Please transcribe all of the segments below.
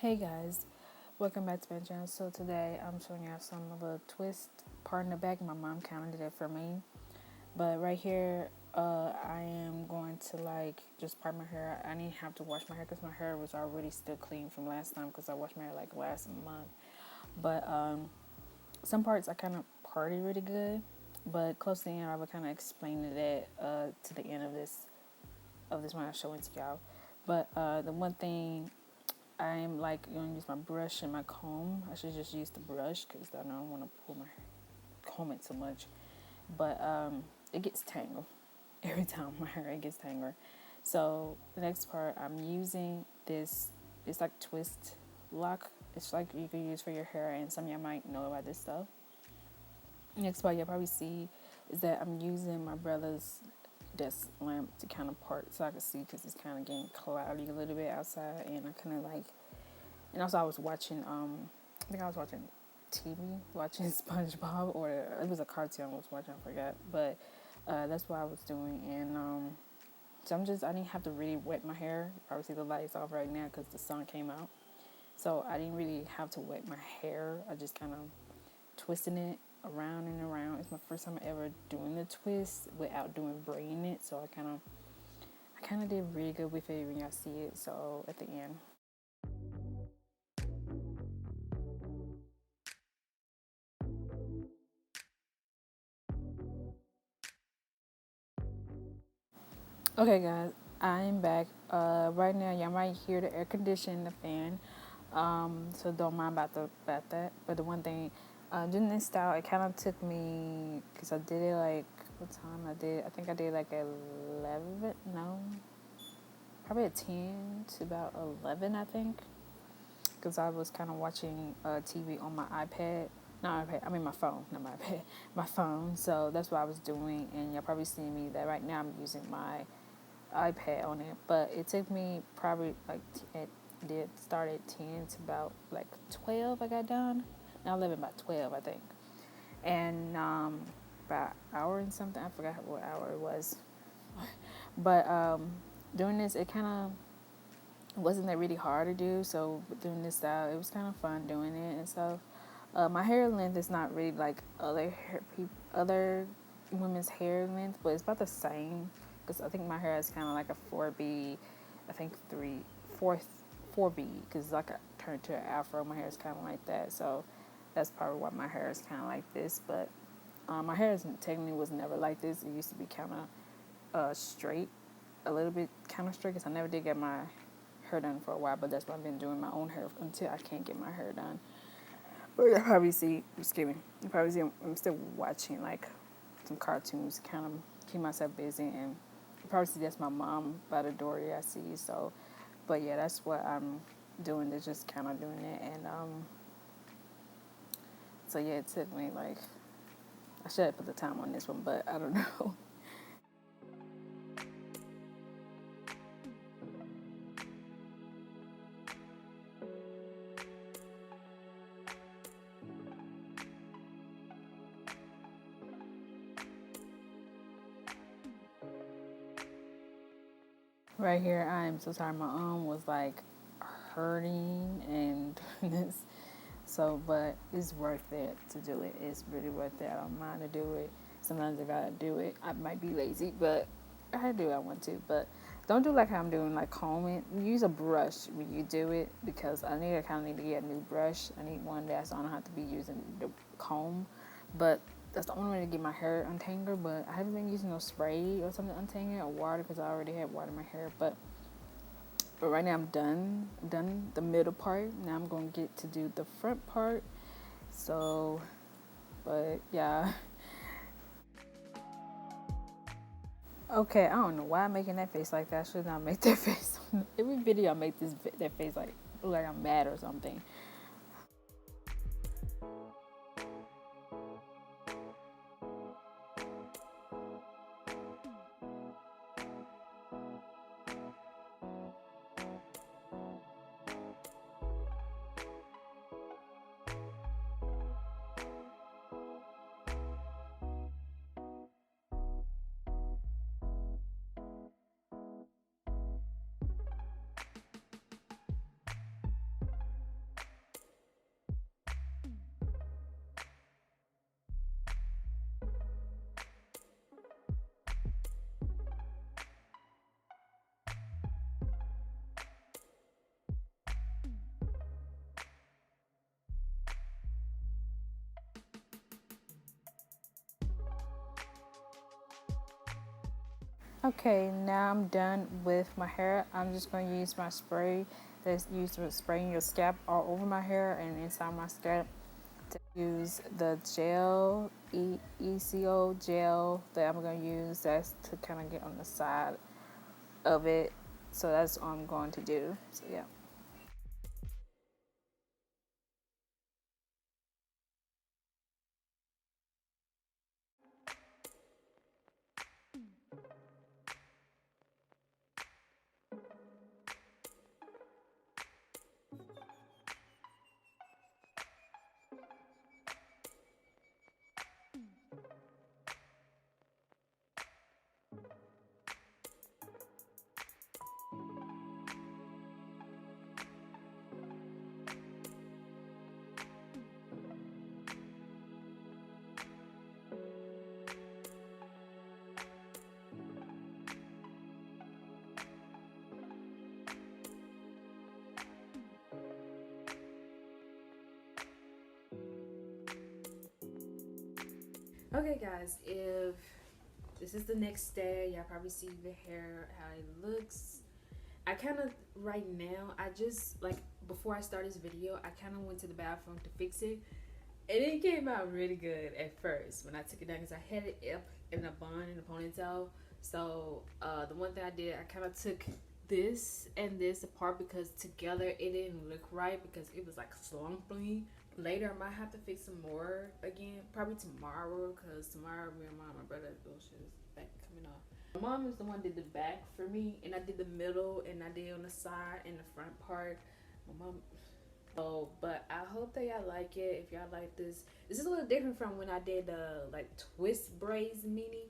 Hey guys, welcome back to my channel. So today I'm showing you some of a twist part in the back. My mom kind of did it for me, but right here, I am going to just part my hair. I didn't have to wash my hair because my hair was already still clean from last time because I washed my hair like last month. But some parts I kind of parted really good, but close to the end I will kind of explain that to the end of this when I'm showing to y'all. But the one thing I'm going to use my brush and my comb. I should just use the brush because I don't want to pull my comb it so much. But it gets tangled every time my hair gets tangled. So the next part, I'm using this. It's like twist lock. It's like you can use for your hair, and some of y'all might know about this stuff. Next part you'll probably see is that I'm using my brother's desk lamp to kind of part so I can see because it's kind of getting cloudy a little bit outside, and I kind of and also I was watching, I think I was watching TV, watching SpongeBob, or it was a cartoon I was watching, I forgot. But that's what I was doing. And so I didn't have to really wet my hair. You probably see the lights off right now because the sun came out. So I didn't really have to wet my hair. I just kind of twisting it around and around. It's my first time ever doing the twist without doing braiding it. So I kind of did really good with it when y'all see it. So at the end. Okay, guys, I'm back. Right now, y'all might hear the air conditioning, the fan. So don't mind about that. But the one thing, doing this style, it kind of took me because I did it what time I did. I think I did 11. No, probably at 10 to about 11. I think because I was kind of watching TV on my iPad. Not iPad. I mean my phone, not my iPad. My phone. So that's what I was doing, and y'all probably see me that right now I'm using my iPad on it, but it took me probably it did start at 10 to about 12 I got done. Now 11 about 12 I think. And about an hour and something, I forgot what hour it was. But doing this, it kind of wasn't that really hard to do, so doing this style, it was kind of fun doing it and stuff. My hair length is not really like other women's hair length, but it's about the same because I think my hair is kind of like a 4B, I think 4B because I turned to an afro. My hair is kind of like that, so that's probably why my hair is kind of like this. But my hair technically was never like this. It used to be kind of straight, a little bit kind of straight because I never did get my hair done for a while. But that's why I've been doing my own hair until I can't get my hair done. But you probably see, excuse me, you probably see I'm still watching some cartoons to kind of keep myself busy, and you probably see that's my mom by the door. I see. So, but yeah, that's what I'm doing. Is just kind of doing it, and so yeah, it took me I should have put the time on this one, but I don't know. Right here, I am so sorry. My arm was hurting and this. So, but it's worth it to do it. It's really worth it. I don't mind to do it. Sometimes I gotta do it. I might be lazy, but I do. I want to, but don't do like how I'm doing, combing. Use a brush when you do it because I kind of need to get a new brush. I need one that's I don't have to be using the comb, but that's the only way to get my hair untangled. But I haven't been using no spray or something to untangle or water because I already had water in my hair. But right now I'm done. I'm done the middle part. Now I'm going to get to do the front part. So, but yeah. Okay, I don't know why I'm making that face like that. I should not make that face. Every video I make that face look like I'm mad or something. Okay, now I'm done with my hair. I'm just going to use my spray that's used for spraying your scalp all over my hair and inside my scalp. To use the gel, ECO gel that I'm going to use. That's to kind of get on the side of it. So that's what I'm going to do. So yeah. Okay guys, if this is the next day, y'all probably see the hair, how it looks. I kind of, right now, I just, like, before I start this video, I kind of went to the bathroom to fix it. And it came out really good at first when I took it down because I had it up in a bun, in a ponytail. So the one thing I did, I kind of took this and this apart because together it didn't look right because it was like slumpy. Later I might have to fix some more again, probably tomorrow, because tomorrow me and my brother, oh shit, is back coming off. My mom is the one that did the back for me, and I did the middle, and I did on the side and the front part. My mom. Oh, but I hope that y'all like it. If y'all like this, this is a little different from when I did the like twist braids mini.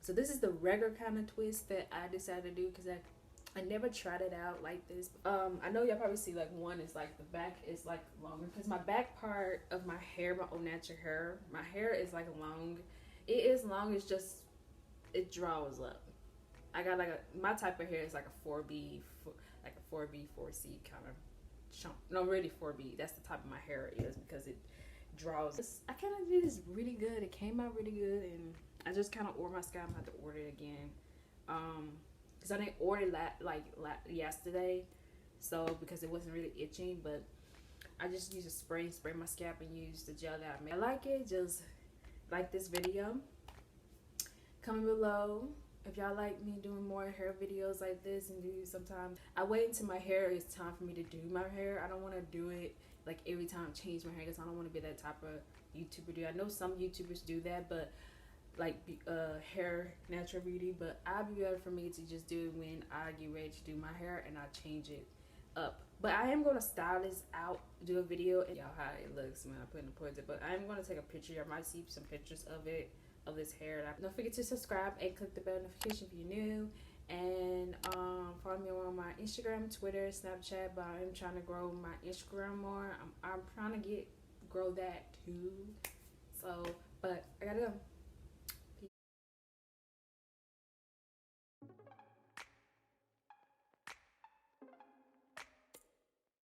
So this is the regular kind of twist that I decided to do because I never tried it out like this. I know y'all probably see like one is like the back is like longer because my back part of my hair, my own natural hair, my hair is like long. It is long. It's just it draws up. I got like my type of hair is like a 4B, like a 4B 4C kind of chunk. No, really 4B. That's the type of my hair is because it draws. I kind of did this really good. It came out really good, and I just kind of ordered my scalp. I have to order it again. Because I didn't order yesterday, so because it wasn't really itching, but I just used a spray my scalp and use the gel that I made. I like it. Just like this video. Comment below if y'all like me doing more hair videos like this, and do sometimes I wait until my hair is time for me to do my hair. I don't want to do it like every time I change my hair because I don't want to be that type of YouTuber. I know some YouTubers do that, but like hair natural beauty, but I'd be better for me to just do it when I get ready to do my hair and I change it up. But I am going to style this out, do a video, and y'all how it looks when I put in the pointer. But I'm going to take a picture. Y'all might see some pictures of it, of this hair. Don't forget to subscribe and click the bell notification if you're new. And follow me on my Instagram, Twitter, Snapchat. But I'm trying to grow my Instagram more. I'm trying to grow that too. So, but I gotta go.